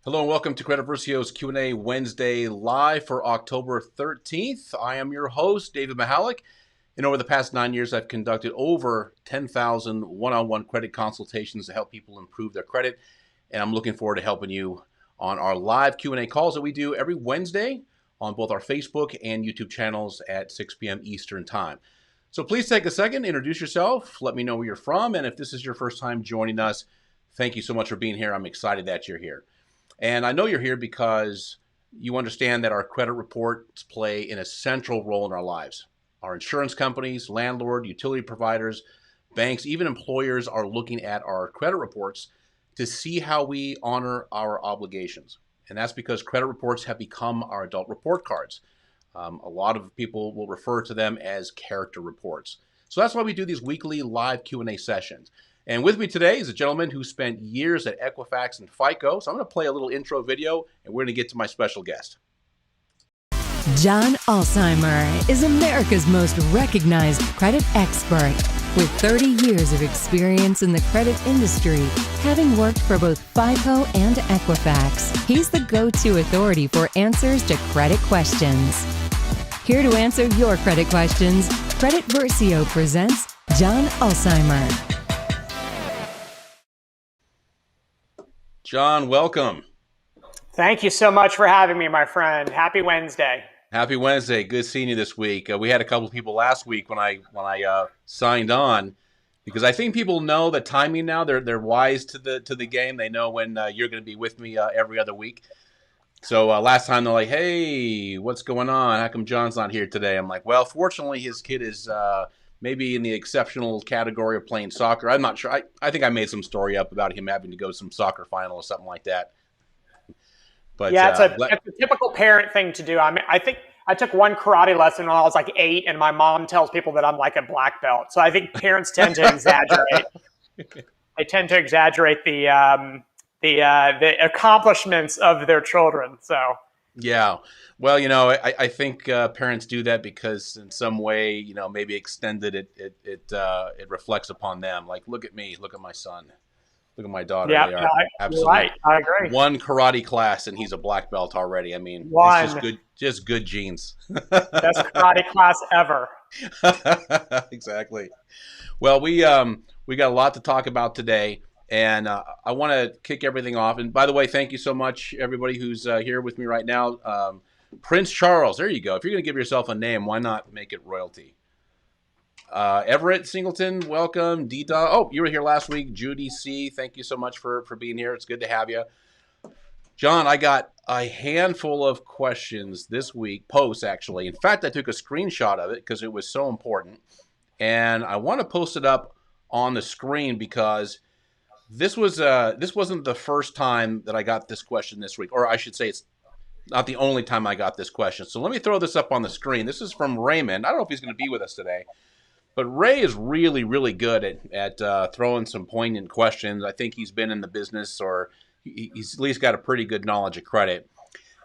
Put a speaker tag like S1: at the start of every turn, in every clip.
S1: Hello and welcome to Credit Versio's Q&A Wednesday live for October 13th. I am your host, David Michalek, and over the past 9 years, I've conducted over 10,000 one-on-one credit consultations to help people improve their credit, and I'm looking forward to helping you on our live Q&A calls that we do every Wednesday on both our Facebook and YouTube channels at 6 p.m. Eastern Time. So please take a second, introduce yourself, let me know where you're from, and if this is your first time joining us, thank you so much for being here. I'm excited that you're here. And I know you're here because you understand that our credit reports play an essential role in our lives. Our insurance companies, landlord, utility providers, banks, even employers are looking at our credit reports to see how we honor our obligations. And that's because credit reports have become our adult report cards. A lot of people will refer to them as character reports. So that's why we do these weekly live Q&A sessions. And with me today is a gentleman who spent years at Equifax and FICO. So I'm going to play a little intro video, and we're going to get to my special guest.
S2: John Ulzheimer is America's most recognized credit expert. With 30 years of experience in the credit industry, having worked for both FICO and Equifax, he's the go-to authority for answers to credit questions. Here to answer your credit questions, Credit Versio presents John Ulzheimer.
S1: John, welcome.
S3: Thank you so much for having me, my friend. Happy Wednesday.
S1: Happy Wednesday. Good seeing you this week. We had a couple of people last week when I signed on, because I think people know the timing now. They're wise to the game. They know when you're going to be with me every other week. So last time they're like, "Hey, what's going on? How come John's not here today?" I'm like, "Well, fortunately, his kid is maybe in the exceptional category of playing soccer." I'm not sure. I think I made some story up about him having to go to some soccer final or something like that. But
S3: yeah, it's a typical parent thing to do. I think I took one karate lesson when I was like 8, and my mom tells people that I'm like a black belt. So I think parents tend to exaggerate. They tend to exaggerate the accomplishments of their children. So
S1: yeah, well, I think parents do that because in some way, maybe extended it reflects upon them. Like, look at me, look at my son. Look at my daughter.
S3: Yeah,
S1: they are absolutely
S3: right. I agree.
S1: One karate class and he's a black belt already. I mean,
S3: it's
S1: just good genes.
S3: Best karate class ever.
S1: Exactly. Well, we got a lot to talk about today, and I want to kick everything off. And by the way, thank you so much, everybody who's here with me right now. Prince Charles, there you go. If you're going to give yourself a name, why not make it royalty? Everett Singleton, welcome. Dita, oh, you were here last week. Judy C, thank you so much for being here. It's good to have you. John, I got a handful of questions this week, posts actually. In fact, I took a screenshot of it because it was so important. And I want to post it up on the screen because this wasn't the first time that I got this question this week. Or I should say it's not the only time I got this question. So let me throw this up on the screen. This is from Raymond. I don't know if he's going to be with us today. But Ray is really, really good at throwing some poignant questions. I think he's been in the business, or he's at least got a pretty good knowledge of credit.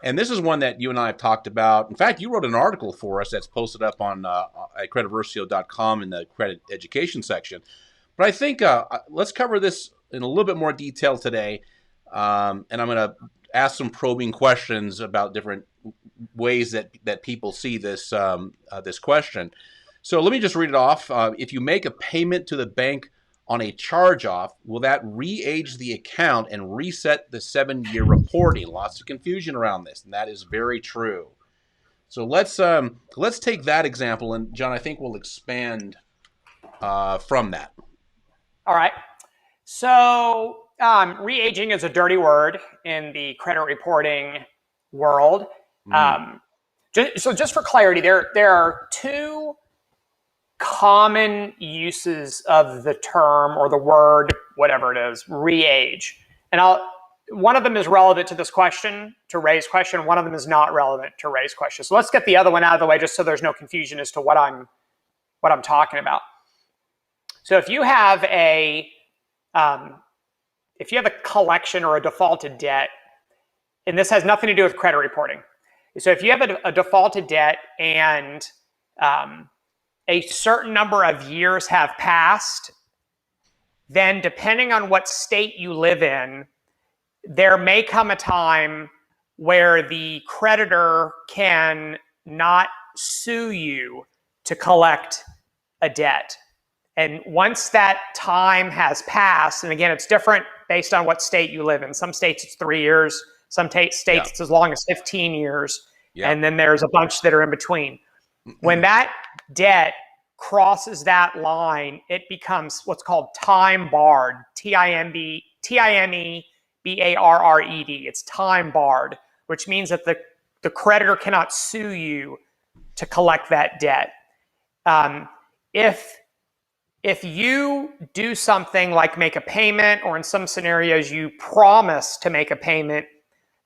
S1: And this is one that you and I have talked about. In fact, you wrote an article for us that's posted up on at creditversio.com in the credit education section. But I think let's cover this in a little bit more detail today. And I'm going to ask some probing questions about different ways that people see this this question. So let me just read it off. If you make a payment to the bank on a charge-off, will that re-age the account and reset the 7-year reporting? Lots of confusion around this, and that is very true. So let's take that example, and John, I think we'll expand from that.
S3: All right. So re-aging is a dirty word in the credit reporting world. Just for clarity, there are two common uses of the term or the word, whatever it is, re-age. And one of them is relevant to this question, to Ray's question. One of them is not relevant to Ray's question. So let's get the other one out of the way just so there's no confusion as to what I'm talking about. So if you have a collection or a defaulted debt, and this has nothing to do with credit reporting. So if you have a defaulted debt and a certain number of years have passed, then depending on what state you live in, there may come a time where the creditor can not sue you to collect a debt. And once that time has passed, and again, it's different based on what state you live in. Some states it's 3 years, some states it's as long as 15 years, and then there's a bunch that are in between. When that debt crosses that line, it becomes what's called time barred, Timebarred. It's time barred, which means that the creditor cannot sue you to collect that debt. If you do something like make a payment, or in some scenarios you promise to make a payment,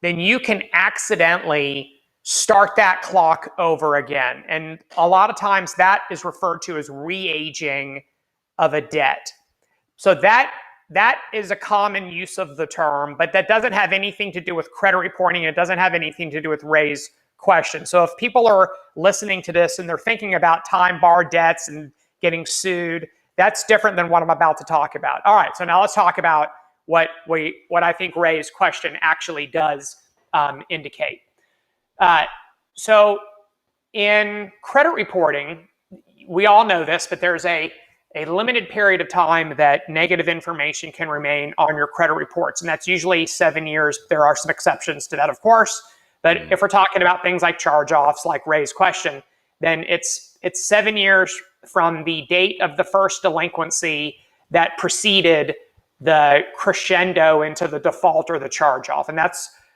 S3: then you can accidentally start that clock over again. And a lot of times that is referred to as re-aging of a debt. So that is a common use of the term, but that doesn't have anything to do with credit reporting. It doesn't have anything to do with raised questions. So if people are listening to this and they're thinking about time barred debts and getting sued, that's different than what I'm about to talk about. All right, so now let's talk about what I think raised question actually does indicate. So in credit reporting, we all know this, but there's a limited period of time that negative information can remain on your credit reports, and that's usually 7 years. There are some exceptions to that, of course, but if we're talking about things like charge-offs, like raised question, then it's 7 years from the date of the first delinquency that preceded the crescendo into the default or the charge-off. And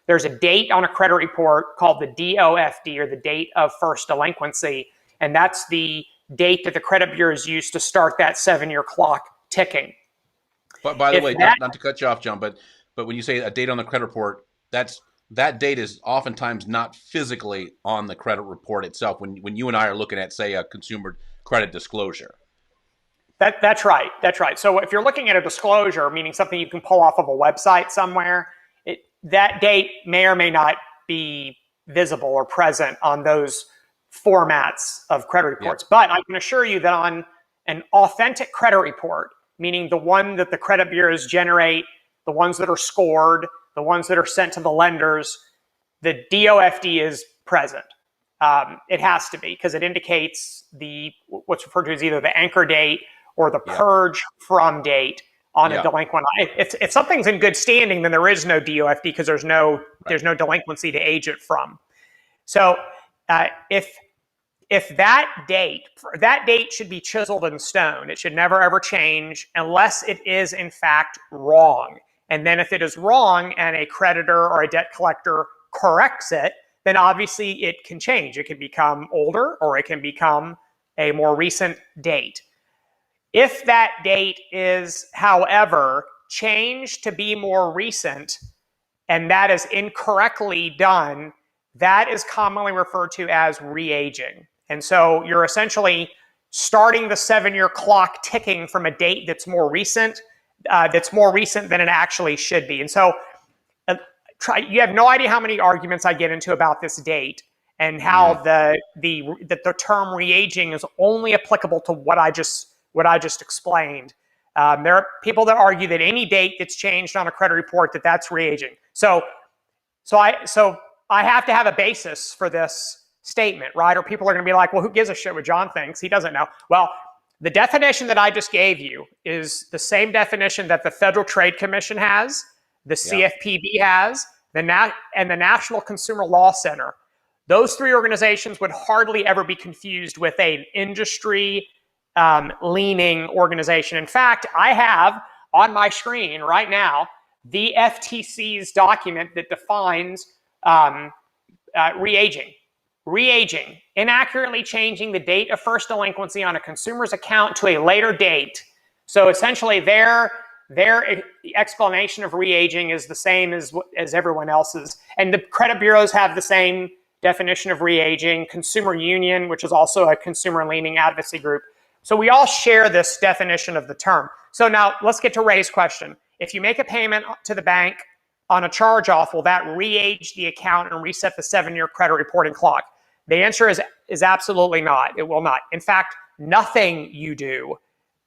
S3: there's a date on a credit report called the DOFD, or the date of first delinquency, and that's the date that the credit bureaus use to start that 7-year clock ticking.
S1: But by the way, not to cut you off, John, but when you say a date on the credit report, that date is oftentimes not physically on the credit report itself. When you and I are looking at, say, a consumer credit disclosure.
S3: That's right. That's right. So if you're looking at a disclosure, meaning something you can pull off of a website somewhere, that date may or may not be visible or present on those formats of credit reports. But I can assure you that on an authentic credit report, meaning the one that the credit bureaus generate, the ones that are scored, the ones that are sent to the lenders, the DOFD is present. It has to be, because it indicates what's referred to as either the anchor date or the purge from date on a delinquent. If something's in good standing, then there is no DOFD, because there's no delinquency to age it from. So if that date should be chiseled in stone. It should never ever change unless it is in fact wrong. And then if it is wrong and a creditor or a debt collector corrects it, then obviously it can change. It can become older, or it can become a more recent date. If that date is, however, changed to be more recent, and that is incorrectly done, that is commonly referred to as re-aging. And so you're essentially starting the 7-year clock ticking from a date that's more recent than it actually should be. And so you have no idea how many arguments I get into about this date, and how the term re-aging is only applicable to what I just explained. There are people that argue that any date that's changed on a credit report, that's re-aging. So I have to have a basis for this statement, right? Or people are going to be like, well, who gives a shit what John thinks? He doesn't know. Well, the definition that I just gave you is the same definition that the Federal Trade Commission has, the CFPB has, and the National Consumer Law Center. Those three organizations would hardly ever be confused with an industry leaning organization. In fact, I have on my screen right now the FTC's document that defines re-aging. Re-aging, inaccurately changing the date of first delinquency on a consumer's account to a later date. So essentially their explanation of re-aging is the same as everyone else's. And the credit bureaus have the same definition of re-aging. Consumer Union, which is also a consumer leaning advocacy group. So we all share this definition of the term. So now let's get to Ray's question. If you make a payment to the bank on a charge-off, will that re-age the account and reset the 7-year credit reporting clock? The answer is absolutely not. It will not. In fact, nothing you do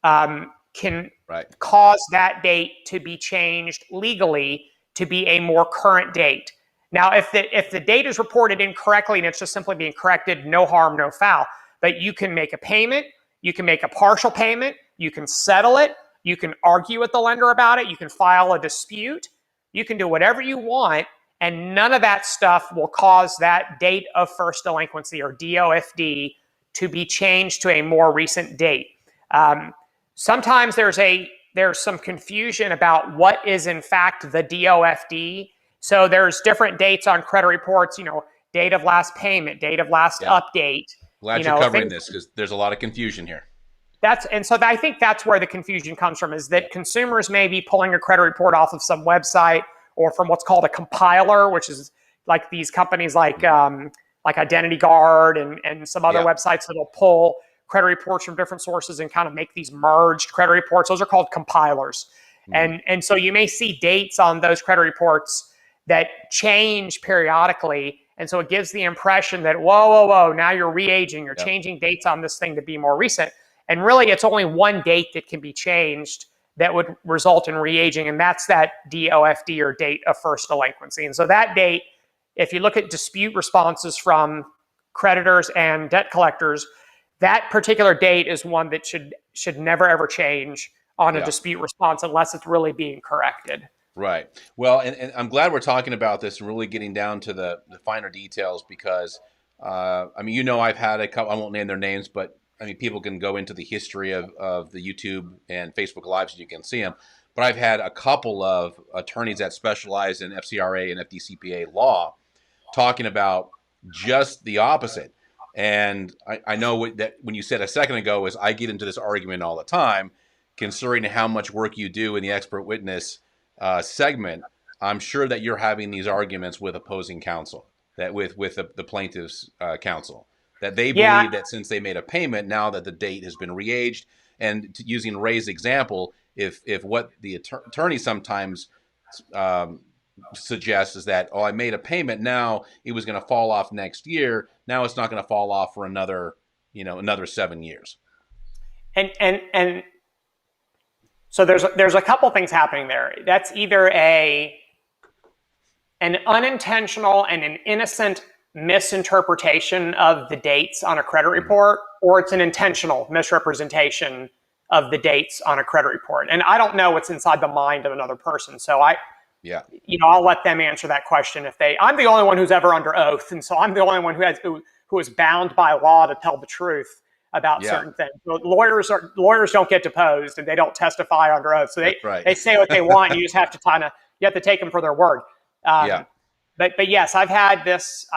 S3: can cause that date to be changed legally to be a more current date. Now, if the date is reported incorrectly and it's just simply being corrected, no harm, no foul. But you can make a payment, you can make a partial payment, you can settle it, you can argue with the lender about it, you can file a dispute, you can do whatever you want, and none of that stuff will cause that date of first delinquency, or DOFD, to be changed to a more recent date. Sometimes there's some confusion about what is in fact the DOFD. So there's different dates on credit reports, date of last payment, date of last update.
S1: Glad you're covering this, because there's a lot of confusion here.
S3: So I think that's where the confusion comes from, is that consumers may be pulling a credit report off of some website or from what's called a compiler, which is like these companies like Identity Guard and some other websites that'll pull credit reports from different sources and kind of make these merged credit reports. Those are called compilers. And so you may see dates on those credit reports that change periodically. And so it gives the impression that, whoa, now you're re-aging, you're changing dates on this thing to be more recent. And really, it's only one date that can be changed that would result in re-aging, and that's that DOFD, or date of first delinquency. And so that date, if you look at dispute responses from creditors and debt collectors, that particular date is one that should never, ever change on a dispute response unless it's really being corrected.
S1: Right. Well, and I'm glad we're talking about this and really getting down to the finer details, because, I've had a couple, I won't name their names, but people can go into the history of the YouTube and Facebook Lives and you can see them. But I've had a couple of attorneys that specialize in FCRA and FDCPA law talking about just the opposite. And I know that when you said a second ago is I get into this argument all the time, considering how much work you do in the expert witness segment. I'm sure that you're having these arguments with opposing counsel, that with the plaintiff's counsel, that they believe that since they made a payment, now that the date has been re-aged. And using Ray's example, if what the attorney sometimes suggests is that, I made a payment, now it was going to fall off next year, now it's not going to fall off for another 7 years.
S3: And so there's a couple things happening there. That's either an unintentional and an innocent misinterpretation of the dates on a credit report, or it's an intentional misrepresentation of the dates on a credit report. And I don't know what's inside the mind of another person. So I'll let them answer that question. I'm the only one who's ever under oath. And so I'm the only one who is bound by law to tell the truth about certain things. So lawyers don't get deposed and they don't testify under oath. So they say what they want. And you just have to take them for their word. But yes, I've had this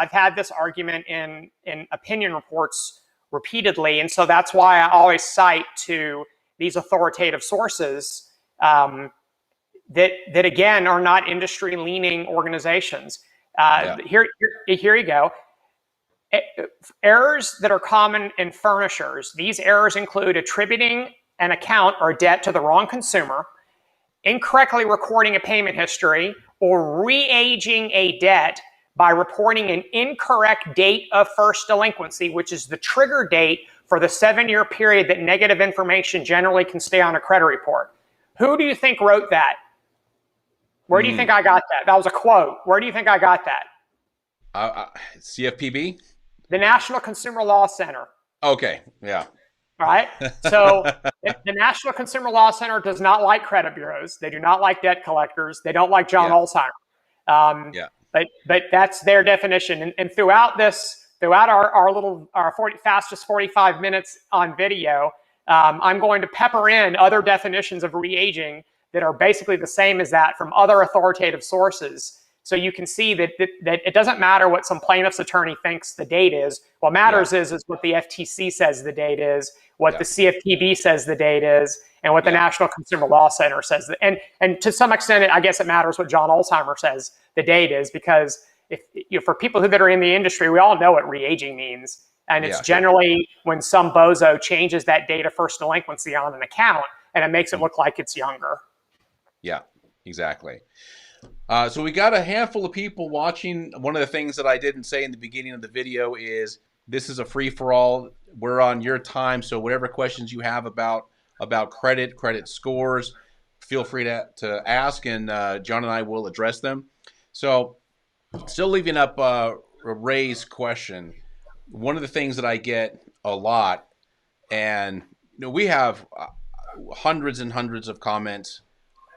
S3: argument in opinion reports repeatedly, and so that's why I always cite to these authoritative sources that again are not industry leaning organizations. Here you go. Errors that are common in furnishers. These errors include attributing an account or debt to the wrong consumer, incorrectly recording a payment history, or re-aging a debt by reporting an incorrect date of first delinquency, which is the trigger date for the 7-year period that negative information generally can stay on a credit report. Who do you think wrote that? Where do you think I got that? That was a quote. Where do you think I got that?
S1: CFPB?
S3: The National Consumer Law Center.
S1: Okay, yeah.
S3: All right. So the National Consumer Law Center does not like credit bureaus. They do not like debt collectors. They don't like John Ulzheimer. But that's their definition. And throughout our fastest 45 minutes on video, I'm going to pepper in other definitions of re-aging that are basically the same as that from other authoritative sources. So you can see that it doesn't matter what some plaintiff's attorney thinks the date is. What matters is what the FTC says the date is, what the CFPB says the date is, and what the National Consumer Law Center says. And to some extent, I guess it matters what John Ulzheimer says the date is, because for people that are in the industry, we all know what re-aging means. And it's generally when some bozo changes that date of first delinquency on an account, and it makes it look like it's younger.
S1: Yeah, exactly. So we got a handful of people watching. One of the things that I didn't say in the beginning of the video is this is a free-for-all. We're on your time, so whatever questions you have about credit scores, feel free to ask, and John and I will address them. So, still leaving up Ray's question. One of the things that I get a lot, and we have hundreds and hundreds of comments,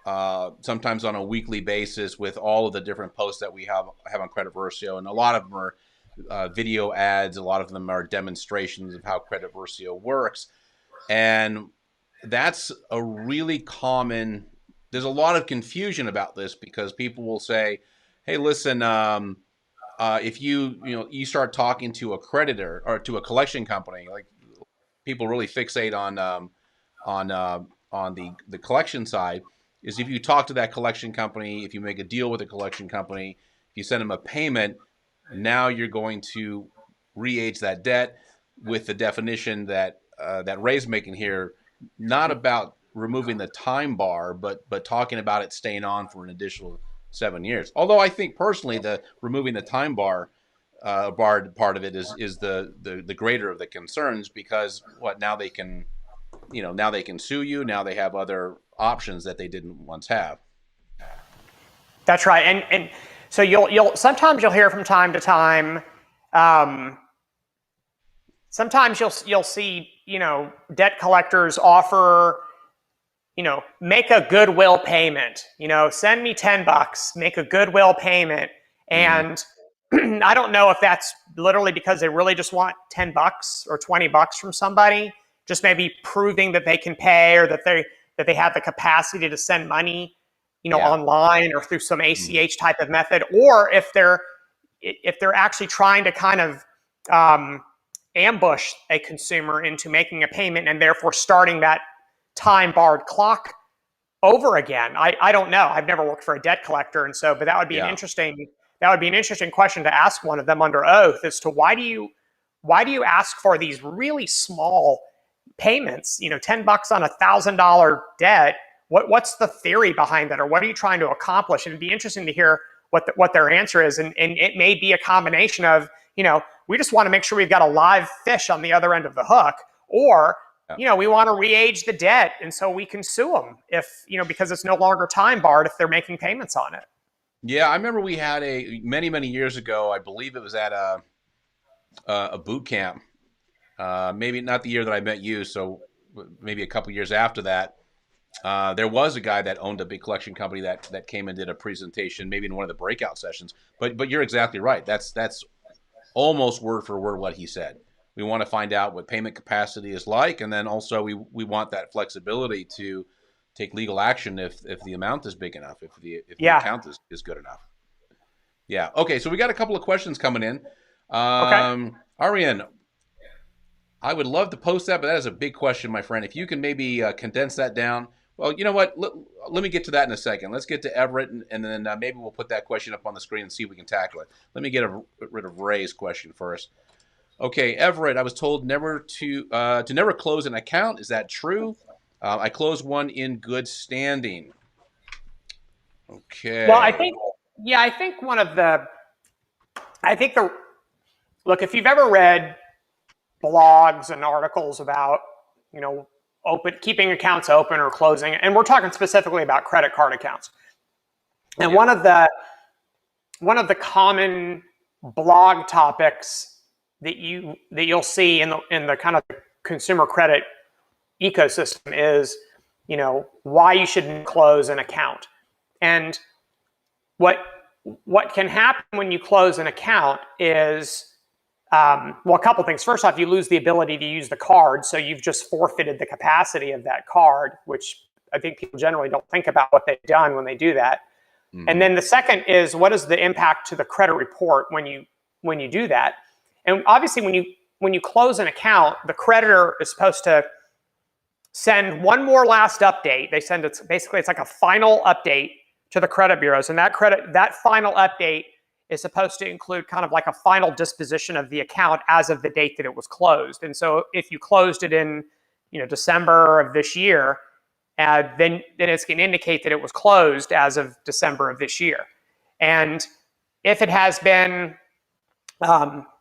S1: sometimes on a weekly basis, with all of the different posts that we have on Credit Versio, and a lot of them are video ads. A lot of them are demonstrations of how Credit Versio works, and that's a really common. There's a lot of confusion about this because people will say, "Hey, listen, if you start talking to a creditor or to a collection company, like people really fixate on the collection side, is if you talk to that collection company, if you make a deal with a collection company, if you send them a payment, now you're going to re-age that debt with the definition that that Ray's making here, not about removing the time bar, but talking about it staying on for an additional 7 years. Although I think personally, the removing the time bar part of it is the greater of the concerns, because now they can sue you. Now they have other options that they didn't once have.
S3: That's right, and so you'll sometimes you'll hear from time to time. Sometimes you'll see debt collectors offer, make a goodwill payment. Send me $10, make a goodwill payment, and I don't know if that's literally because they really just want $10 or $20 from somebody, just maybe proving that they can pay, or that they have the capacity to send money, online or through some ACH type of method, or if they're actually trying to kind of ambush a consumer into making a payment and therefore starting that time barred clock over again. I don't know. I've never worked for a debt collector, and so, but that would be an interesting question to ask one of them under oath, as to why do you ask for these really small payments? $10 on $1,000 debt. What's the theory behind that, or what are you trying to accomplish? And it'd be interesting to hear what their answer is, and it may be a combination of we just want to make sure we've got a live fish on the other end of the hook, or we want to re-age the debt, and so we can sue them if because it's no longer time barred if they're making payments on it.
S1: Yeah, I remember we had many years ago. I believe it was at a boot camp. Maybe not the year that I met you, so maybe a couple years after that. There was a guy that owned a big collection company that came and did a presentation, maybe in one of the breakout sessions. But you're exactly right. That's almost word for word what he said. We want to find out what payment capacity is like, and then also we want that flexibility to take legal action if the amount is big enough, if the account is good enough. Yeah. Okay. So we got a couple of questions coming in.
S3: Okay.
S1: Arian, I would love to post that, but that is a big question, my friend. If you can maybe condense that down. Well, you know what? Let me get to that in a second. Let's get to Everett, and then maybe we'll put that question up on the screen and see if we can tackle it. Let me get rid of Ray's question first. Okay, Everett, I was told never to never close an account. Is that true? I closed one in good standing. Okay.
S3: Well, I think look, if you've ever read blogs and articles about keeping accounts open or closing, and we're talking specifically about credit card accounts. And one of the common blog topics that you'll see in the kind of consumer credit ecosystem is why you shouldn't close an account. And what can happen when you close an account is a couple things. First off, you lose the ability to use the card, so you've just forfeited the capacity of that card, which I think people generally don't think about what they've done when they do that. Mm-hmm. And then the second is, what is the impact to the credit report when you do that? And obviously, when you close an account, the creditor is supposed to send one more last update. It's like a final update to the credit bureaus, and that final update is supposed to include kind of like a final disposition of the account as of the date that it was closed. And so if you closed it in December of this year, then it's going to indicate that it was closed as of December of this year. And if it has been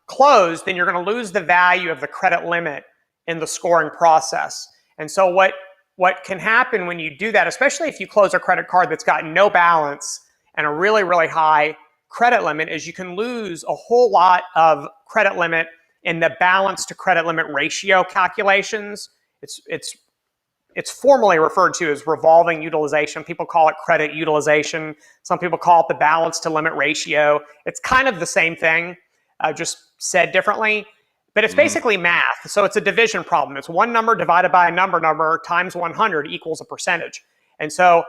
S3: closed, then you're going to lose the value of the credit limit in the scoring process. And so what what can happen when you do that, especially if you close a credit card that's got no balance and a really, really high credit limit, is you can lose a whole lot of credit limit in the balance to credit limit ratio calculations. It's formally referred to as revolving utilization. People call it credit utilization. Some people call it the balance to limit ratio. It's kind of the same thing, just said differently. But it's basically math. So it's a division problem. It's one number divided by a number times 100 equals a percentage. And so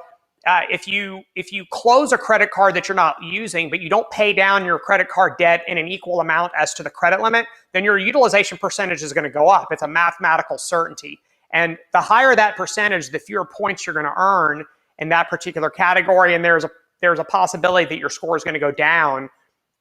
S3: if you close a credit card that you're not using, but you don't pay down your credit card debt in an equal amount as to the credit limit, then your utilization percentage is going to go up. It's a mathematical certainty. And the higher that percentage, the fewer points you're going to earn in that particular category. And there's a possibility that your score is going to go down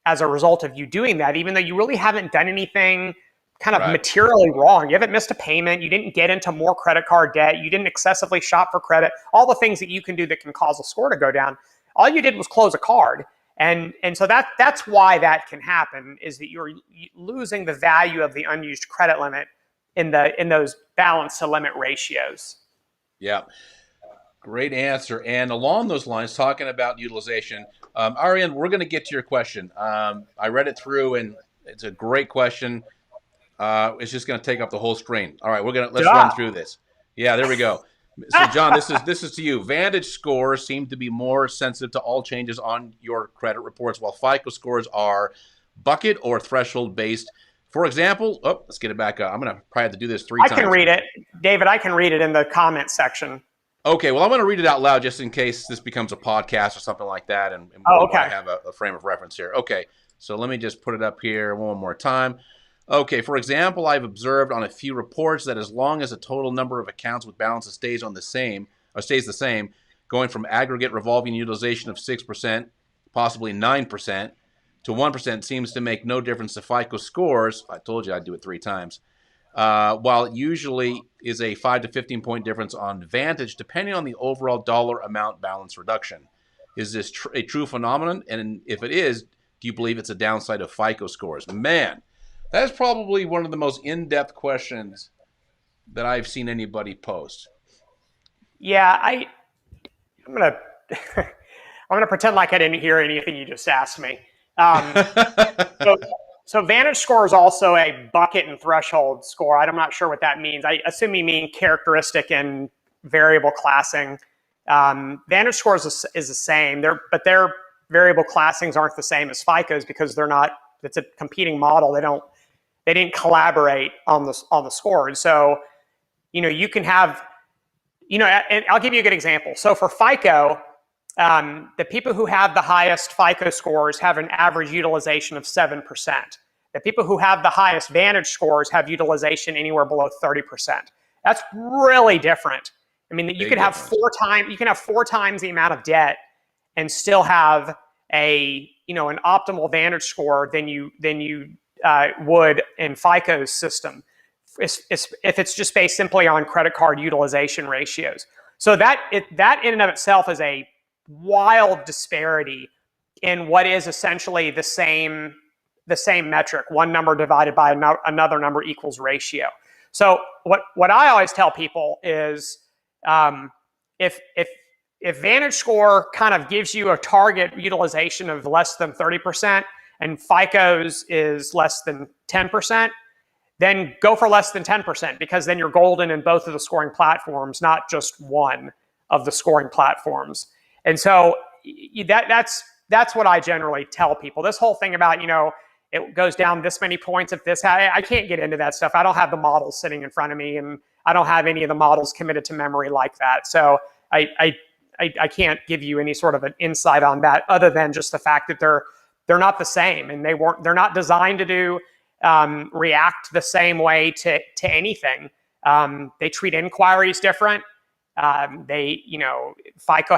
S3: as a result of you doing that, even though you really haven't done anything kind of materially wrong. You haven't missed a payment. You didn't get into more credit card debt. You didn't excessively shop for credit. All the things that you can do that can cause a score to go down. All you did was close a card. And so that's why that can happen, is that you're losing the value of the unused credit limit in those balance to limit ratios.
S1: Yeah. Great answer. And along those lines, talking about utilization, Ariane, we're going to get to your question. I read it through, and it's a great question. It's just going to take up the whole screen. All right, let's run through this. Yeah, there we go. So, John, this is to you. Vantage scores seem to be more sensitive to all changes on your credit reports, while FICO scores are bucket or threshold based. For example, let's get it back up. I'm going to probably have to do this three times.
S3: I can read it. David, I can read it in the comments section.
S1: Okay, well, I'm going to read it out loud just in case this becomes a podcast or something like that, and I have a frame of reference here. Okay, so let me just put it up here one more time. Okay, for example, I've observed on a few reports that as long as the total number of accounts with balances stays the same, going from aggregate revolving utilization of 6%, possibly 9%, to 1% seems to make no difference to FICO scores. I told you I'd do it three times. While it usually is a 5 to 15 point difference on Vantage, depending on the overall dollar amount balance reduction. Is this a true phenomenon? And if it is, do you believe it's a downside of FICO scores? Man, that is probably one of the most in-depth questions that I've seen anybody post.
S3: Yeah, I'm gonna I'm gonna pretend like I didn't hear anything you just asked me. So Vantage score is also a bucket and threshold score. I'm not sure what that means. I assume you mean characteristic and variable classing. Vantage score is the same. But their variable classings aren't the same as FICO's because they're not. It's a competing model. They didn't collaborate on the score. And so, you can have, and I'll give you a good example. So for FICO, the people who have the highest FICO scores have an average utilization of 7%. The people who have the highest Vantage scores have utilization anywhere below 30%. That's really different. I mean, you can have four times the amount of debt and still have an optimal Vantage score than you would in FICO's system, if it's just based simply on credit card utilization ratios. So that in and of itself is a wild disparity in what is essentially the same metric. One number divided by another number equals ratio. So what I always tell people is if Vantage score kind of gives you a target utilization of less than 30% and FICO's is less than 10%, then go for less than 10% because then you're golden in both of the scoring platforms, not just one of the scoring platforms. And so that's what I generally tell people. This whole thing about, it goes down this many points if this, I can't get into that stuff. I don't have the models sitting in front of me, and I don't have any of the models committed to memory like that. So I can't give you any sort of an insight on that other than just the fact that they're not the same, and they're not designed to do react the same way to anything. They treat inquiries different. FICO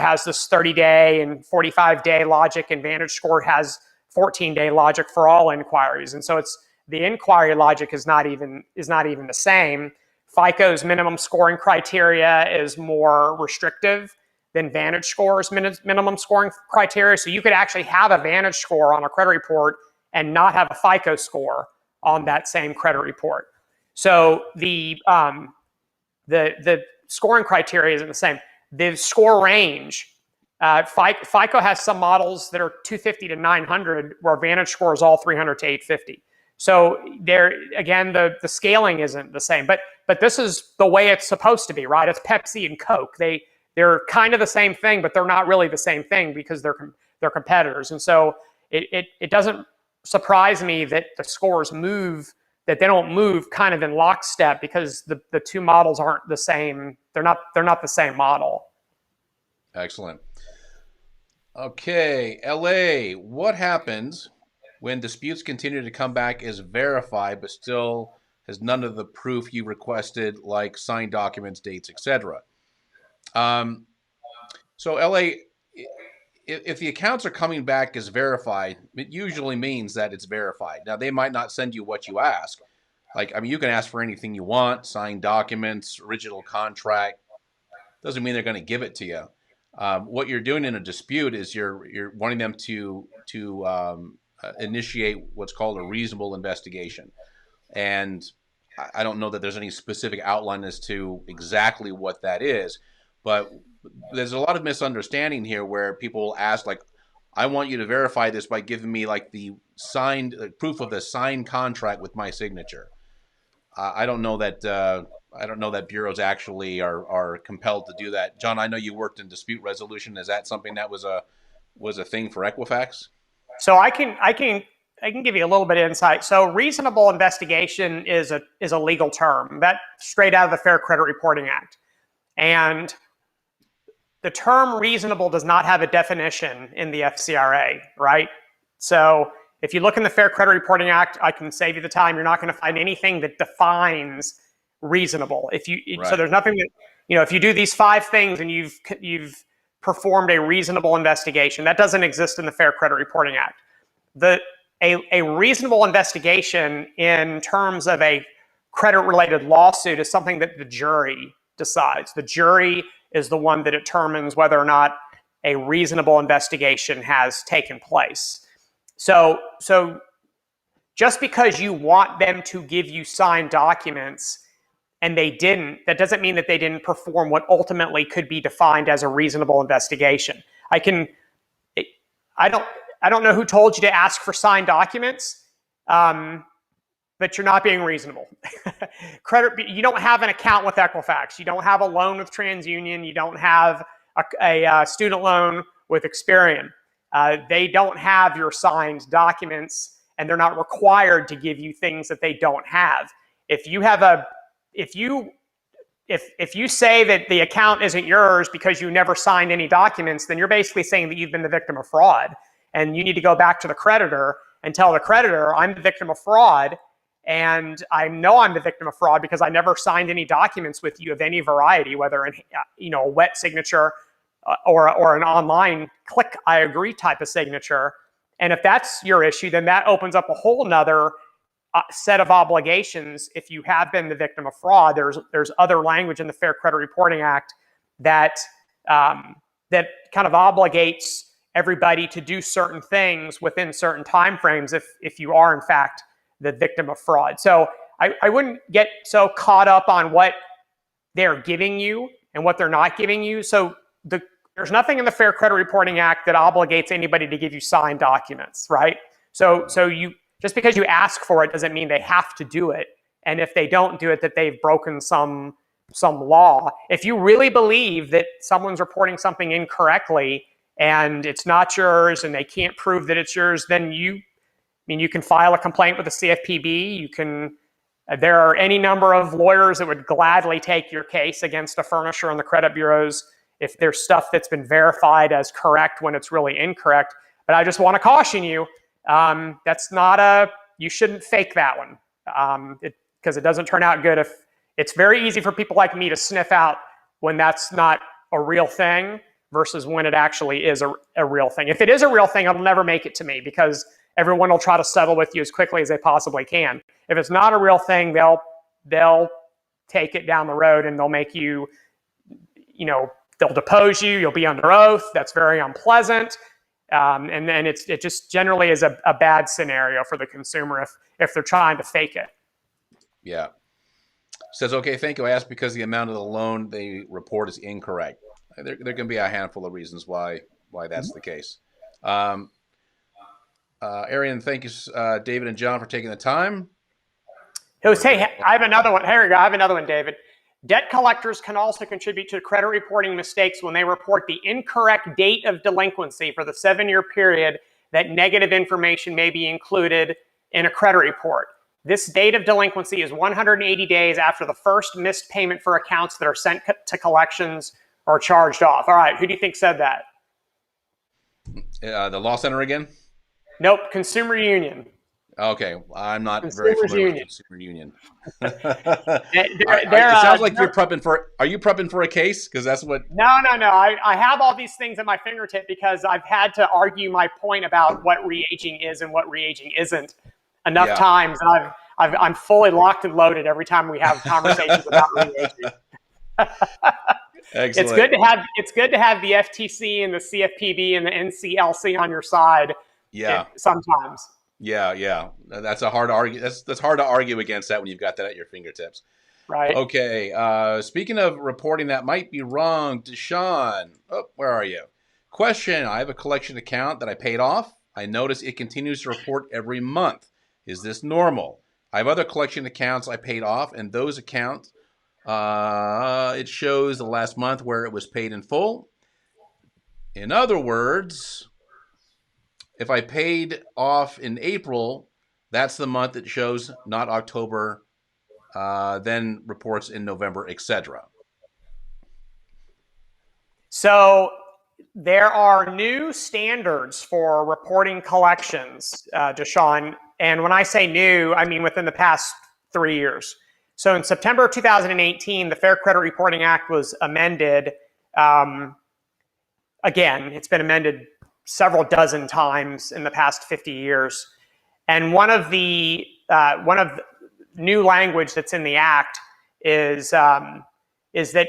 S3: has this 30-day and 45-day logic, and Vantage score has 14-day logic for all inquiries. And so the inquiry logic is not even the same. FICO's minimum scoring criteria is more restrictive than Vantage score's minimum scoring criteria. So you could actually have a Vantage score on a credit report and not have a FICO score on that same credit report. So the scoring criteria isn't the same. The score range, FICO has some models that are 250 to 900, where VantageScore is all 300 to 850. So there again, the scaling isn't the same, but this is the way it's supposed to be, right? It's Pepsi and Coke. They're kind of the same thing, but they're not really the same thing because they're competitors. And so it doesn't surprise me that the scores move, that they don't move kind of in lockstep, because the two models aren't the same. They're not the same model.
S1: Excellent. Okay, LA, what happens when disputes continue to come back as verified but still has none of the proof you requested, like signed documents, dates, etc.? So LA, if the accounts are coming back as verified, it usually means that it's verified. Now, they might not send you what you ask. You can ask for anything you want, signed documents, original contract. Doesn't mean they're going to give it to you. What you're doing in a dispute is you're wanting them to initiate what's called a reasonable investigation. And I don't know that there's any specific outline as to exactly what that is, but there's a lot of misunderstanding here where people will ask, I want you to verify this by giving me the signed proof of the signed contract with my signature. I don't know that bureaus actually are compelled to do that. John, I know you worked in dispute resolution. Is that something that was a thing for Equifax?
S3: So I can give you a little bit of insight. So reasonable investigation is a legal term that straight out of the Fair Credit Reporting Act, and the term reasonable does not have a definition in the FCRA, right? So if you look in the Fair Credit Reporting Act, I can save you the time. You're not going to find anything that defines reasonable.
S1: Right.
S3: So there's nothing that, if you do these 5 things and you've performed a reasonable investigation, that doesn't exist in the Fair Credit Reporting Act. A reasonable investigation in terms of a credit-related lawsuit is something that the jury decides. The jury is the one that determines whether or not a reasonable investigation has taken place. So just because you want them to give you signed documents and they didn't, that doesn't mean that they didn't perform what ultimately could be defined as a reasonable investigation. I don't know who told you to ask for signed documents, but you're not being reasonable. You don't have an account with Equifax. You don't have a loan with TransUnion. You don't have a student loan with Experian. They don't have your signed documents, and they're not required to give you things that they don't have. If you say that the account isn't yours because you never signed any documents, then you're basically saying that you've been the victim of fraud, and you need to go back to the creditor and tell the creditor, I'm the victim of fraud, and I know I'm the victim of fraud because I never signed any documents with you of any variety, whether a wet signature or an online click I agree type of signature. And if that's your issue, then that opens up a whole nother set of obligations. If you have been the victim of fraud, there's other language in the Fair Credit Reporting Act that that kind of obligates everybody to do certain things within certain timeframes if you are in fact the victim of fraud. So I wouldn't get so caught up on what they're giving you and what they're not giving you. So there's nothing in the Fair Credit Reporting Act that obligates anybody to give you signed documents, right? So you just because you ask for it doesn't mean they have to do it. And if they don't do it, that they've broken some law. If you really believe that someone's reporting something incorrectly and it's not yours and they can't prove that it's yours, then you can file a complaint with the CFPB. There are any number of lawyers that would gladly take your case against a furnisher and the credit bureaus if there's stuff that's been verified as correct when it's really incorrect. But I just want to caution you, you shouldn't fake that one, because it doesn't turn out good. If it's very easy for people like me to sniff out when that's not a real thing versus when it actually is a real thing. If it is a real thing, it'll never make it to me because everyone will try to settle with you as quickly as they possibly can. If it's not a real thing, they'll take it down the road and they'll make you, they'll depose you. You'll be under oath. That's very unpleasant. And then it just generally is a bad scenario for the consumer if they're trying to fake it.
S1: Yeah. Says, okay, thank you. I asked because the amount of the loan they report is incorrect. There can be a handful of reasons why that's the case. Um, Arian, thank you, David and John, for taking the time.
S3: Hey, I have another one. Here we go. I have another one, David. Debt collectors can also contribute to credit reporting mistakes when they report the incorrect date of delinquency for the 7-year period that negative information may be included in a credit report. This date of delinquency is 180 days after the first missed payment for accounts that are sent to collections or charged off. All right, who do you think said that?
S1: The law center again?
S3: Nope, Consumer Union.
S1: Okay, I'm not
S3: Consumers
S1: very familiar
S3: Union.
S1: with Consumer Union.
S3: It
S1: sounds like you're prepping for. Are you prepping for a case? Because that's what.
S3: No. I have all these things at my fingertip because I've had to argue my point about what re-aging is and what re-aging isn't enough times. And I'm fully locked and loaded every time we have conversations about re-aging.
S1: Excellent.
S3: It's good to have the FTC and the CFPB and the NCLC on your side.
S1: Yeah.
S3: Sometimes.
S1: Yeah. That's a hard argue. That's hard to argue against that when you've got that at your fingertips.
S3: Right.
S1: Okay. Speaking of reporting that might be wrong, Deshaun. Oh, where are you? Question. I have a collection account that I paid off. I notice it continues to report every month. Is this normal? I have other collection accounts I paid off, and those accounts, it shows the last month where it was paid in full. In other words, if I paid off in April, that's the month it shows, not October, then reports in November, etc.
S3: So there are new standards for reporting collections, Deshaun. And when I say new, I mean within the past 3 years. So in September of 2018, the Fair Credit Reporting Act was amended. Again, it's been amended several dozen times in the past 50 years. And one of the new language that's in the act is that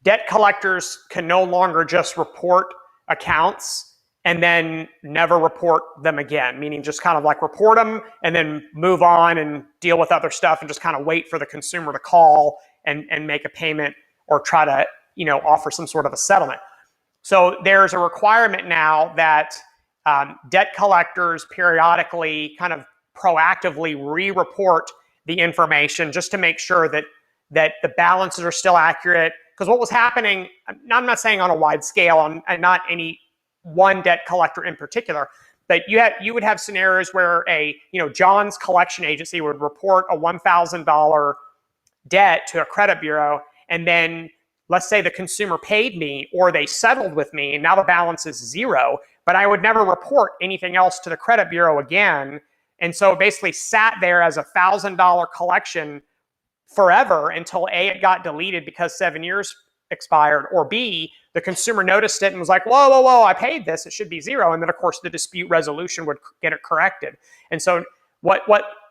S3: debt collectors can no longer just report accounts and then never report them again, meaning just kind of like report them and then move on and deal with other stuff and just kind of wait for the consumer to call and make a payment or try to, offer some sort of a settlement. So there's a requirement now that debt collectors periodically kind of proactively re-report the information just to make sure that the balances are still accurate. Because what was happening, I'm not saying on a wide scale and not any one debt collector in particular, but you would have scenarios where John's collection agency would report a $1,000 debt to a credit bureau, and then let's say the consumer paid me or they settled with me, and now the balance is zero, but I would never report anything else to the credit bureau again. And so it basically sat there as a $1,000 collection forever until A, it got deleted because 7 years expired, or B, the consumer noticed it and was like, whoa, I paid this, it should be zero. And then of course the dispute resolution would get it corrected. And so what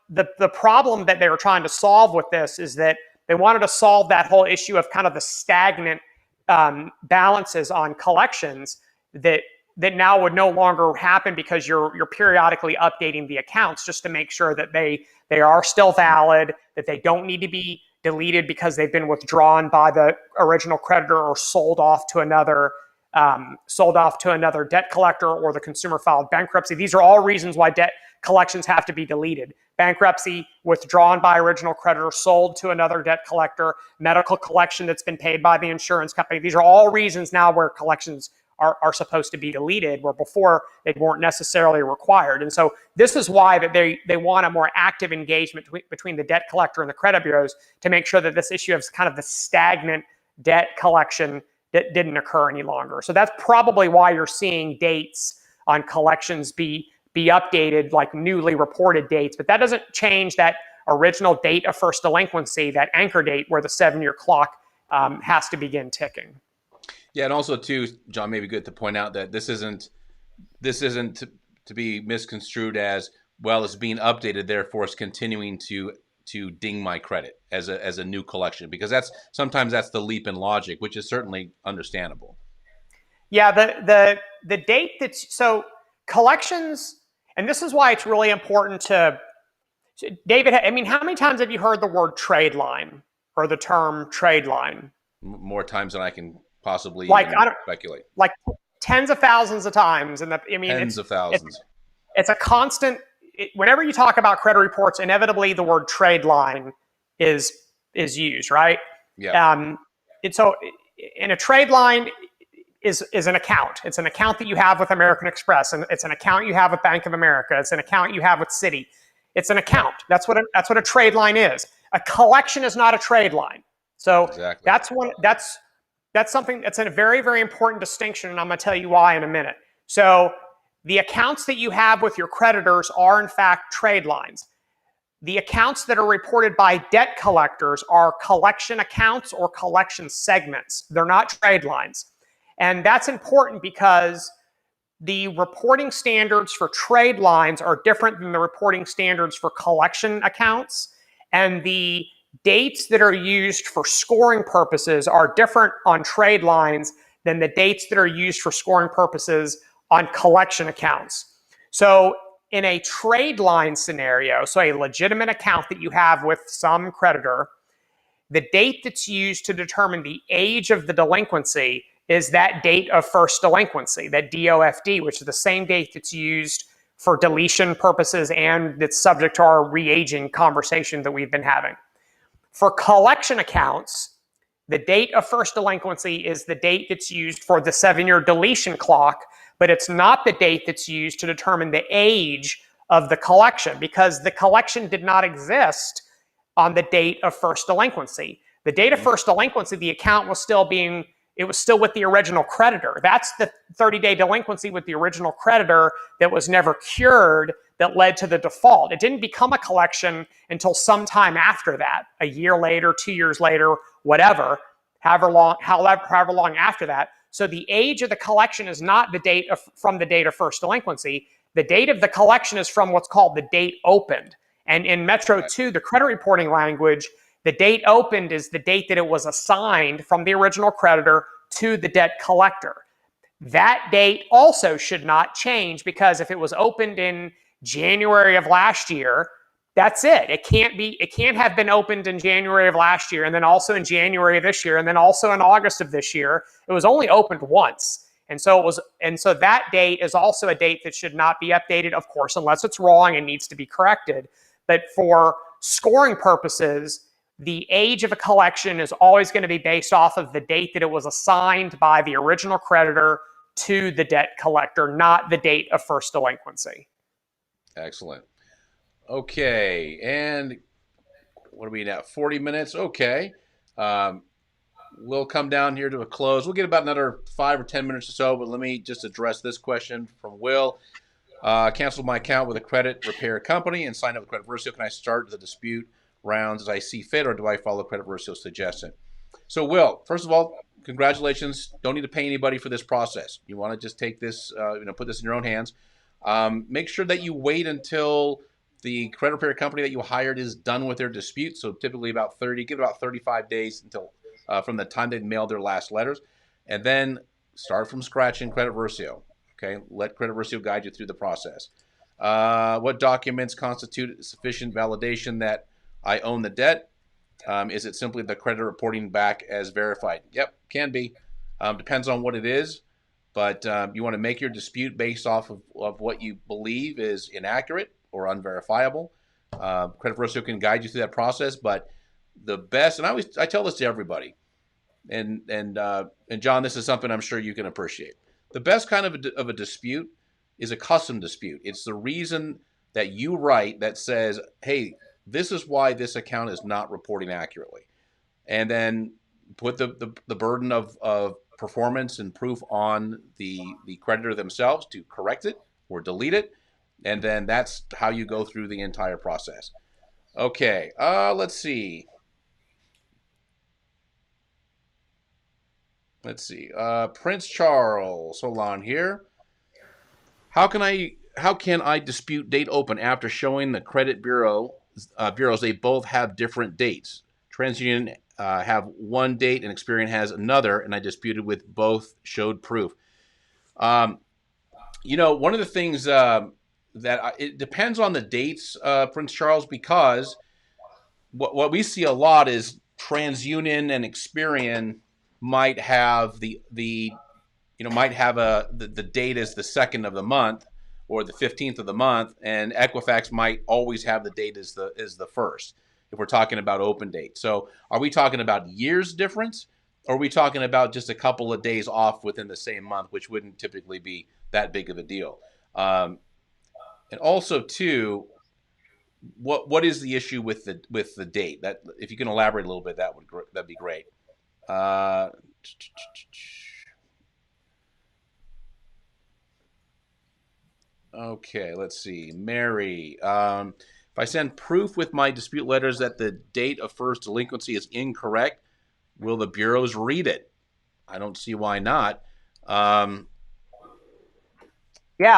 S3: the problem that they were trying to solve with this is that they wanted to solve that whole issue of kind of the stagnant balances on collections that now would no longer happen because you're periodically updating the accounts just to make sure that they are still valid, that they don't need to be deleted because they've been withdrawn by the original creditor or sold off to another debt collector, or the consumer filed bankruptcy. These are all reasons why debt collections have to be deleted. Bankruptcy, withdrawn by original creditor, sold to another debt collector, medical collection that's been paid by the insurance company. These are all reasons now where collections are supposed to be deleted, where before they weren't necessarily required. And so this is why that they want a more active engagement between the debt collector and the credit bureaus to make sure that this issue of kind of the stagnant debt collection that didn't occur any longer. So that's probably why you're seeing dates on collections be updated, like newly reported dates. But that doesn't change that original date of first delinquency, that anchor date where the 7-year clock has to begin ticking.
S1: Yeah, and also too, John, maybe good to point out that this isn't to be misconstrued as, well, it's being updated, therefore it's continuing to ding my credit as a new collection, because sometimes that's the leap in logic, which is certainly understandable.
S3: Yeah, the date so collections, and this is why it's really important to, David, I mean, how many times have you heard the word trade line? or the term trade line?
S1: More times than I can possibly
S3: Like
S1: even
S3: I don't
S1: speculate.
S3: like tens of thousands of times, and I mean
S1: Tens of thousands.
S3: it's a constant. Whenever you talk about credit reports, inevitably the word trade line is used, right?
S1: Yeah.
S3: And so, in a trade line is an account. It's an account that you have with American Express, and it's an account you have with Bank of America. It's an account you have with Citi. It's an account. That's what a trade line is. A collection is not a trade line. So
S1: Exactly.
S3: that's something that's a very, very important distinction, and I'm going to tell you why in a minute. So the accounts that you have with your creditors are in fact trade lines. The accounts that are reported by debt collectors are collection accounts or collection segments. They're not trade lines. And that's important because the reporting standards for trade lines are different than the reporting standards for collection accounts. And the dates that are used for scoring purposes are different on trade lines than the dates that are used for scoring purposes on collection accounts. So in a trade line scenario, so a legitimate account that you have with some creditor, the date that's used to determine the age of the delinquency is that date of first delinquency, that DOFD, which is the same date that's used for deletion purposes and that's subject to our re-aging conversation that we've been having. For collection accounts, the date of first delinquency is the date that's used for the 7-year deletion clock, but it's not the date that's used to determine the age of the collection because the collection did not exist on the date of first delinquency. The date of first delinquency, the account was still with the original creditor. That's the 30-day delinquency with the original creditor that was never cured that led to the default. It didn't become a collection until sometime after that, a year later, 2 years later, whatever, however long after that. So the age of the collection is not from the date of first delinquency. The date of the collection is from what's called the date opened. And in Metro 2, the credit reporting language, the date opened is the date that it was assigned from the original creditor to the debt collector. That date also should not change because if it was opened in January of last year, that's it. It can't have been opened in January of last year and then also in January of this year and then also in August of this year. It was only opened once. And so that date is also a date that should not be updated, of course, unless it's wrong and needs to be corrected. But for scoring purposes, the age of a collection is always going to be based off of the date that it was assigned by the original creditor to the debt collector, not the date of first delinquency.
S1: Excellent. Okay, and what are we at? 40 minutes. Okay. We'll come down here to a close. We'll get about another 5 or 10 minutes or so, but let me just address this question from Will. Canceled my account with a credit repair company and signed up with Credit Versio. Can I start the dispute rounds as I see fit, or do I follow Credit Versio's suggestion? So, Will, first of all, congratulations. Don't need to pay anybody for this process. You want to just take this, put this in your own hands. Make sure that you wait until the credit repair company that you hired is done with their dispute. So typically give about 35 days until from the time they mailed their last letters, and then start from scratch in Credit Versio. Okay, let Credit Versio guide you through the process. What documents constitute sufficient validation that I own the debt? Is it simply the creditor reporting back as verified? Yep, can be. Depends on what it is, but you want to make your dispute based off of what you believe is inaccurate or unverifiable. Credit Versio can guide you through that process, but the best, and I tell this to everybody, and John, this is something I'm sure you can appreciate. The best kind of a dispute is a custom dispute. It's the reason that you write that says, hey, this is why this account is not reporting accurately. And then put the burden of performance and proof on the creditor themselves to correct it or delete it. And then that's how you go through the entire process. Okay, let's see. Prince Charles, hold on here. How can I dispute date open after showing the credit bureaus they both have different dates? TransUnion have one date and Experian has another, and I disputed with both, showed proof. One of the things it depends on the dates, Prince Charles, because what we see a lot is TransUnion and Experian might have the date as the 2nd of the month or the 15th of the month, and Equifax might always have the date as the first, if we're talking about open date. So are we talking about years difference, or are we talking about just a couple of days off within the same month, which wouldn't typically be that big of a deal? And also, too, what is the issue with the date? That, if you can elaborate a little bit, that'd be great. Uh, Okay, let's see. Mary, if I send proof with my dispute letters that the date of first delinquency is incorrect, will the bureaus read it? I don't see why not.
S3: Yeah,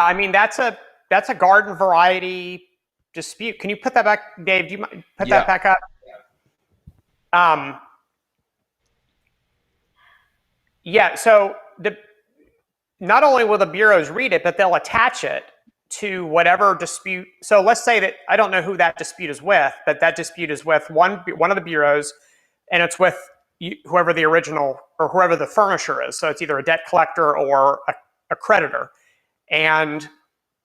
S3: I mean that's a garden variety dispute. Can you put that back, Dave? Do you mind put that back up? Yeah. So not only will the bureaus read it, but they'll attach it to whatever dispute. So let's say that I don't know who that dispute is with, but that dispute is with one of the bureaus, and it's with whoever the original or whoever the furnisher is. So it's either a debt collector or a creditor. And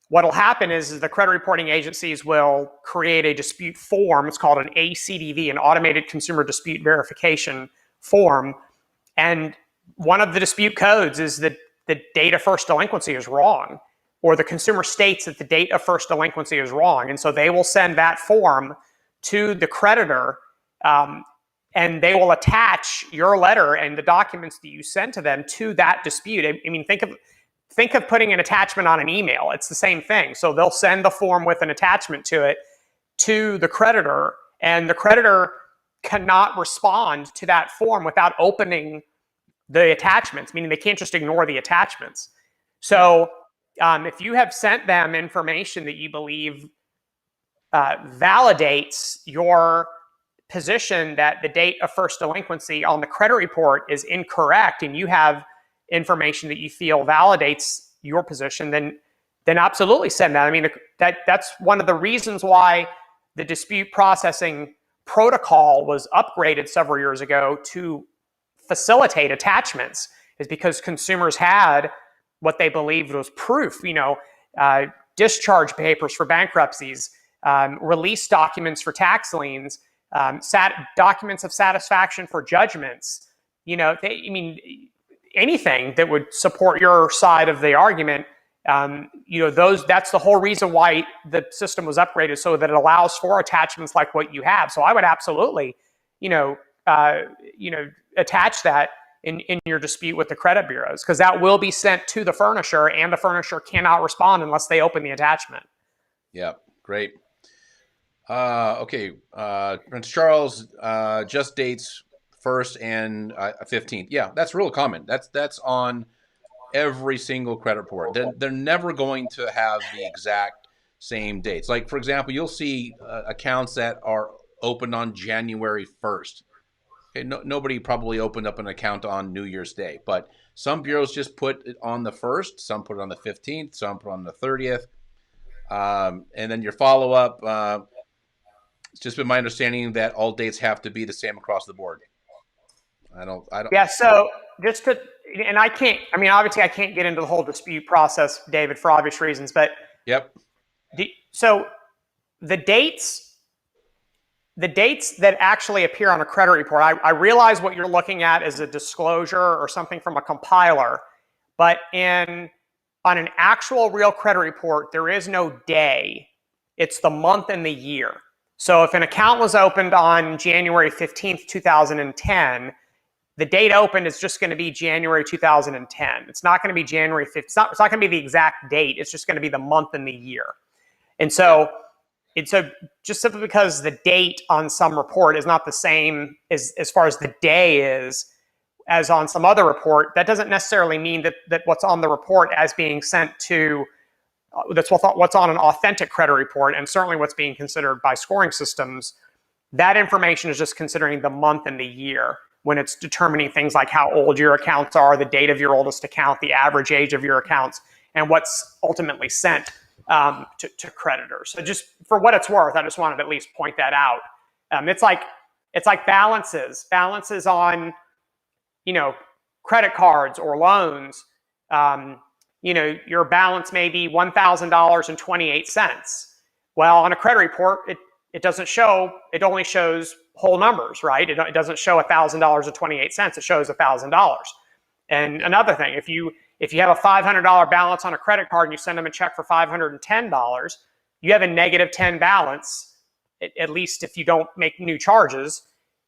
S3: what will happen is the credit reporting agencies will create a dispute form. It's called an ACDV, an Automated Consumer Dispute Verification Form. And one of the dispute codes is that the date of first delinquency is wrong, or the consumer states that the date of first delinquency is wrong. And so they will send that form to the creditor, and they will attach your letter and the documents that you send to them to that dispute. I mean, think of putting an attachment on an email. It's the same thing. So they'll send the form with an attachment to it to the creditor, and the creditor cannot respond to that form without opening the attachments, meaning they can't just ignore the attachments. So if you have sent them information that you believe validates your position that the date of first delinquency on the credit report is incorrect, and you have information that you feel validates your position, then absolutely send that. I mean, that's one of the reasons why the dispute processing protocol was upgraded several years ago to facilitate attachments, is because consumers had what they believed was proof, discharge papers for bankruptcies, release documents for tax liens, documents of satisfaction for judgments. Anything that would support your side of the argument. That's the whole reason why the system was upgraded, so that it allows for attachments like what you have. So I would absolutely, attach that in your dispute with the credit bureaus, because that will be sent to the furnisher, and the furnisher cannot respond unless they open the attachment.
S1: Yeah, great. Okay, Prince Charles just dates 1st and 15th. Yeah, that's real common. That's on every single credit report. They're never going to have the exact same dates. Like, for example, you'll see accounts that are opened on January 1st. Okay, nobody probably opened up an account on New Year's Day, but some bureaus just put it on the 1st, some put it on the 15th, some put it on the 30th. And then your follow-up, it's just been my understanding that all dates have to be the same across the board. I don't.
S3: Yeah. So obviously I can't get into the whole dispute process, David, for obvious reasons, but
S1: Yep.
S3: So the dates that actually appear on a credit report, I realize what you're looking at is a disclosure or something from a compiler, but on an actual real credit report, there is no day. It's the month and the year. So if an account was opened on January 15th, 2010, the date opened is just going to be January 2010. It's not going to be January 5th. It's not going to be the exact date. It's just going to be the month and the year. And so just simply because the date on some report is not the same as far as the day is as on some other report, that doesn't necessarily mean that what's on the report as being sent to that's what's on an authentic credit report, and certainly what's being considered by scoring systems. That information is just considering the month and the year when it's determining things like how old your accounts are, the date of your oldest account, the average age of your accounts, and what's ultimately sent to creditors. So just for what it's worth, I just wanted to at least point that out. It's like It's like balances on, credit cards or loans. Your balance may be $1,000.28. Well, on a credit report, it doesn't show, it only shows whole numbers, right? It doesn't show $1,000.28. It shows $1,000. And another thing, if you have a $500 balance on a credit card and you send them a check for $510, you have a negative 10 balance, at least if you don't make new charges.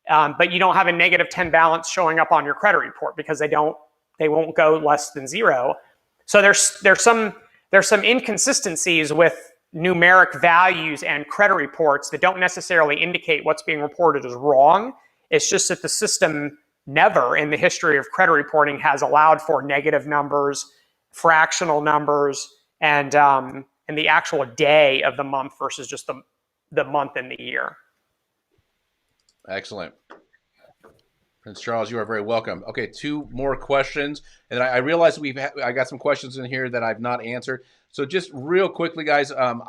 S3: But you don't have a negative 10 balance showing up on your credit report because they won't go less than zero. So there's some inconsistencies with numeric values and credit reports that don't necessarily indicate what's being reported as wrong. It's just that the system never in the history of credit reporting has allowed for negative numbers, fractional numbers, and the actual day of the month versus just the month and the year.
S1: Excellent. Prince Charles, you are very welcome. Okay, 2 more questions. And I realize I got some questions in here that I've not answered. So just real quickly, guys, I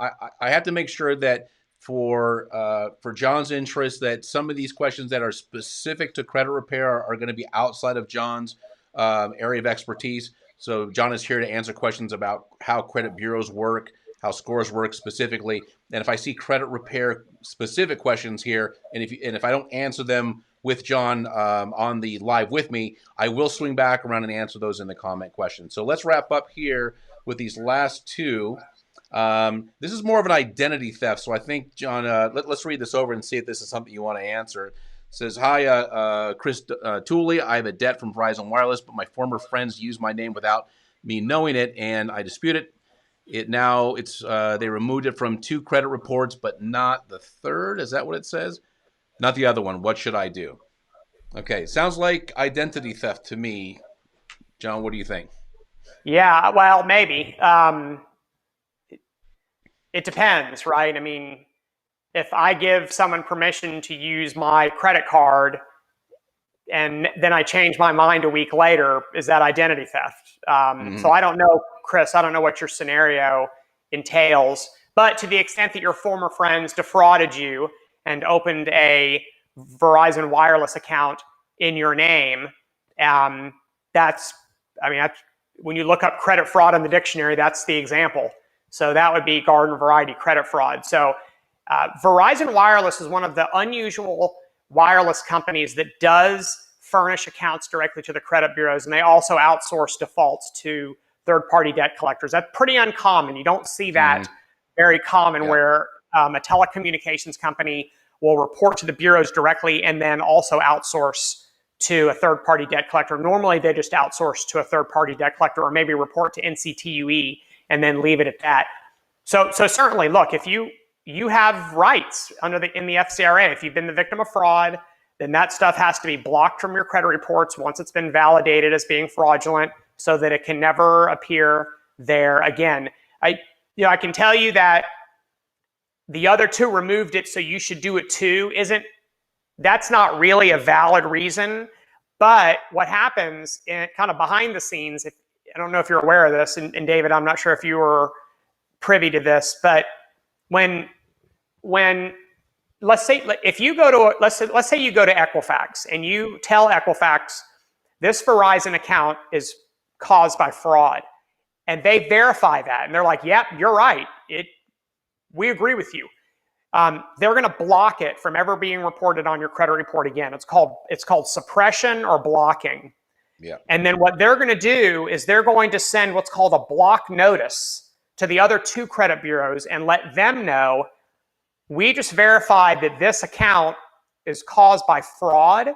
S1: have to make sure that for John's interest, that some of these questions that are specific to credit repair are going to be outside of John's area of expertise. So John is here to answer questions about how credit bureaus work, how scores work specifically. And if I see credit repair specific questions here, and if I don't answer them with John on the live with me, I will swing back around and answer those in the comment questions. So let's wrap up here with these last 2. This is more of an identity theft. So I think, John, let's read this over and see if this is something you want to answer. It says, hi, Chris Tooley. I have a debt from Verizon Wireless, but my former friends use my name without me knowing it, and I dispute it. They removed it from 2 credit reports, but not the 3rd. Is that what it says? Not the other one. What should I do? Okay, sounds like identity theft to me. John, what do you think?
S3: Yeah, well, maybe. It depends, right? I mean, if I give someone permission to use my credit card and then I change my mind a week later, is that identity theft? So I don't know, Chris, I don't know what your scenario entails, but to the extent that your former friends defrauded you and opened a Verizon Wireless account in your name, when you look up credit fraud in the dictionary, that's the example. So that would be garden variety credit fraud. So Verizon Wireless is one of the unusual wireless companies that does furnish accounts directly to the credit bureaus, and they also outsource defaults to third-party debt collectors. That's pretty uncommon. You don't see that very common where a telecommunications company will report to the bureaus directly and then also outsource to a third-party debt collector. Normally, they just outsource to a third-party debt collector or maybe report to NCTUE and then leave it at that. So certainly, look, if you have rights in the FCRA, if you've been the victim of fraud, then that stuff has to be blocked from your credit reports once it's been validated as being fraudulent so that it can never appear there again. I can tell you that the other 2 removed it, so you should do it too. That's not really a valid reason. But what happens kind of behind the scenes, I don't know if you're aware of this, and David, I'm not sure if you were privy to this, but when let's say you go to Equifax and you tell Equifax this Verizon account is caused by fraud, and they verify that, and they're like, "Yep, you're right. We agree with you." They're going to block it from ever being reported on your credit report again. It's called suppression or blocking.
S1: Yeah.
S3: And then what they're going to do is they're going to send what's called a block notice to the other 2 credit bureaus and let them know, we just verified that this account is caused by fraud,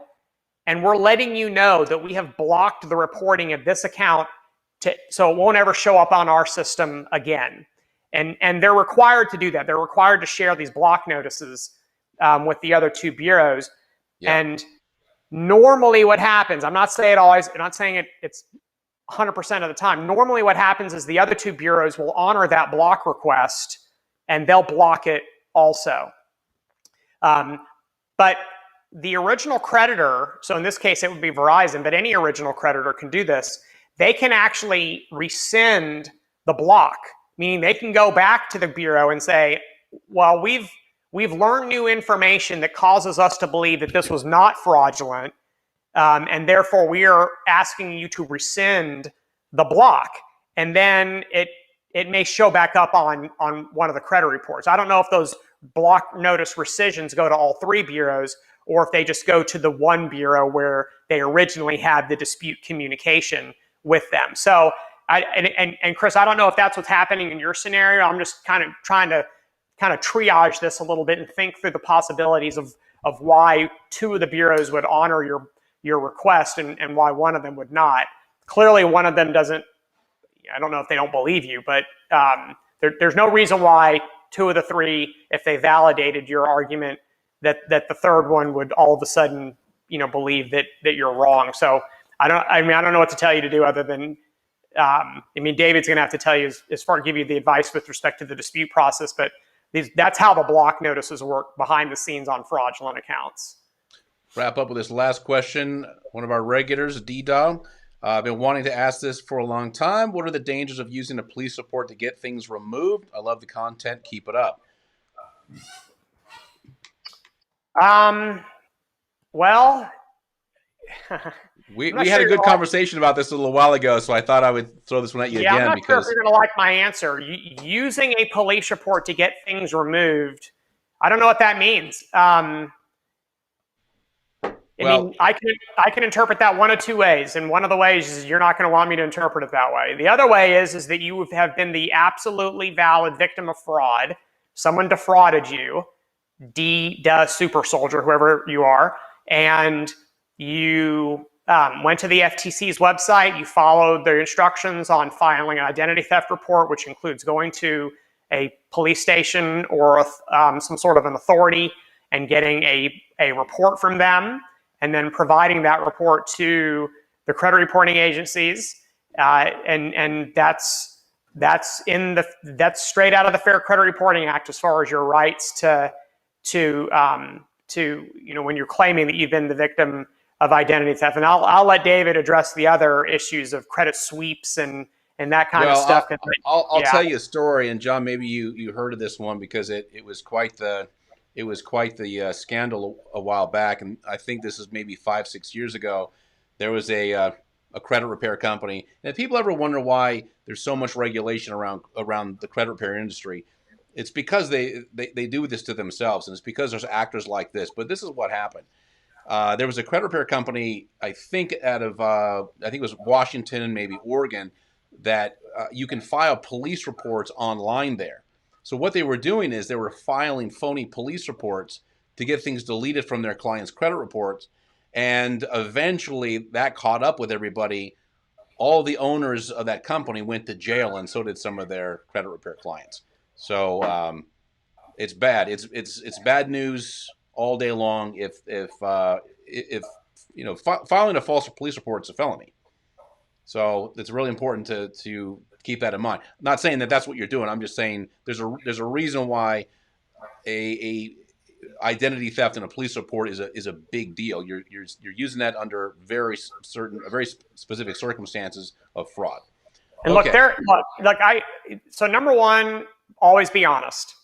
S3: and we're letting you know that we have blocked the reporting of this account so it won't ever show up on our system again. And they're required to do that. They're required to share these block notices with the other 2 bureaus. Yeah. And normally what happens, I'm not saying it's 100% of the time. Normally what happens is the other 2 bureaus will honor that block request and they'll block it also. But the original creditor, so in this case it would be Verizon, but any original creditor can do this. They can actually rescind the block, meaning they can go back to the bureau and say, well, we've we've learned new information that causes us to believe that this was not fraudulent, and therefore we are asking you to rescind the block. And then it may show back up on one of the credit reports. I don't know if those block notice rescissions go to all three bureaus, or if they just go to the one bureau where they originally had the dispute communication with them. So, and Chris, I don't know if that's what's happening in your scenario. I'm just kind of trying to triage this a little bit and think through the possibilities of why two of the bureaus would honor your request and why one of them would not. Clearly, one of them doesn't. I don't know if they don't believe you, but there's no reason why two of the three, if they validated your argument, that the third one would all of a sudden, believe that you're wrong. So I don't know what to tell you to do other than, David's going to have to tell you as far give you the advice with respect to the dispute process, but that's how the block notices work behind the scenes on fraudulent accounts.
S1: Wrap up with this last question. One of our regulars, D-Dog. I've been wanting to ask this for a long time. What are the dangers of using a police report to get things removed? I love the content. Keep it up.
S3: Well,
S1: we had a good conversation about this a little while ago, so I thought I would throw this one at you again.
S3: I'm not
S1: because
S3: sure if you're going to like my answer. Using a police report to get things removed, I don't know what that means. I can interpret that one of two ways, and one of the ways is you're not going to want me to interpret it that way. The other way is that you have been the absolutely valid victim of fraud. Someone defrauded you, the super soldier, whoever you are, and you went to the FTC's website. You followed their instructions on filing an identity theft report, which includes going to a police station or some sort of an authority and getting a report from them, and then providing that report to the credit reporting agencies, and that's straight out of the Fair Credit Reporting Act as far as your rights to when you're claiming that you've been the victim of identity theft. And I'll let David address the other issues of credit sweeps and that kind of stuff.
S1: I'll tell you a story, and John, maybe you heard of this one because it was quite the scandal a while back, and I think this is maybe 5-6 years ago. There was a credit repair company, and if people ever wonder why there's so much regulation around the credit repair industry, it's because they do this to themselves, and it's because there's actors like this. But this is what happened. There was a credit repair company, I think out of I think it was Washington and maybe Oregon, that you can file police reports online there. So what they were doing is they were filing phony police reports to get things deleted from their clients' credit reports. And eventually that caught up with everybody. All the owners of that company went to jail, and so did some of their credit repair clients. So it's bad. It's bad news all day long. If filing a false police report is a felony. So it's really important to keep that in mind. I'm not saying that that's what you're doing. I'm just saying there's a reason why a identity theft in a police report is a big deal. You're using that under very specific circumstances of fraud.
S3: And
S1: okay.
S3: So number one, always be honest.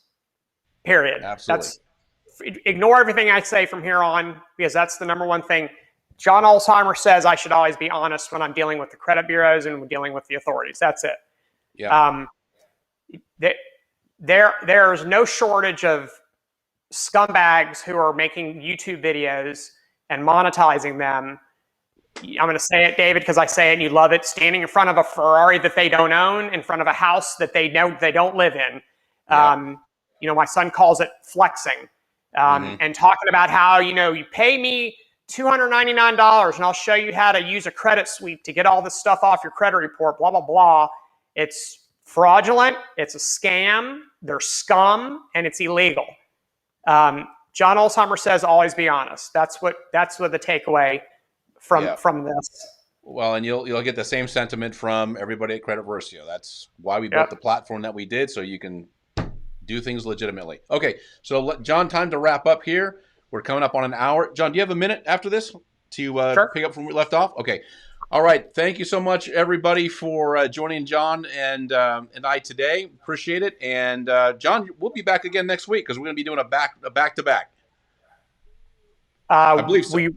S3: Period.
S1: Absolutely.
S3: Ignore everything I say from here on, because that's the number one thing. John Ulzheimer says I should always be honest when I'm dealing with the credit bureaus and dealing with the authorities. That's it.
S1: Yeah.
S3: There's no shortage of scumbags who are making YouTube videos and monetizing them. I'm going to say it, David, because I say it and you love it. Standing in front of a Ferrari that they don't own, in front of a house that they know they don't live in. Yeah. My son calls it flexing, and talking about how you pay me $299 and I'll show you how to use a credit sweep to get all this stuff off your credit report, blah, blah, blah. It's fraudulent. It's a scam. They're scum, and it's illegal. John Ulzheimer says always be honest. That's what the takeaway from this.
S1: Well, and you'll get the same sentiment from everybody at Credit Versio. That's why we built the platform that we did, so you can do things legitimately. Okay, so John, time to wrap up here. We're coming up on an hour. John, do you have a minute after this to
S3: Sure.
S1: pick up from where we left off? Okay. All right. Thank you so much, everybody, for joining John and I today. Appreciate it. And John, we'll be back again next week because we're going to be doing a back to back. I believe so.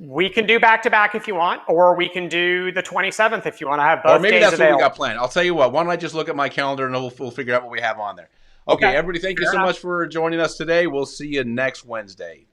S3: We can do back to back if you want, or we can do the 27th if you want to have both
S1: Or maybe
S3: days
S1: that's
S3: available.
S1: what we got planned. I'll tell you what. Why don't I just look at my calendar and we'll figure out what we have on there. Okay, everybody, thank you so much for joining us today. We'll see you next Wednesday.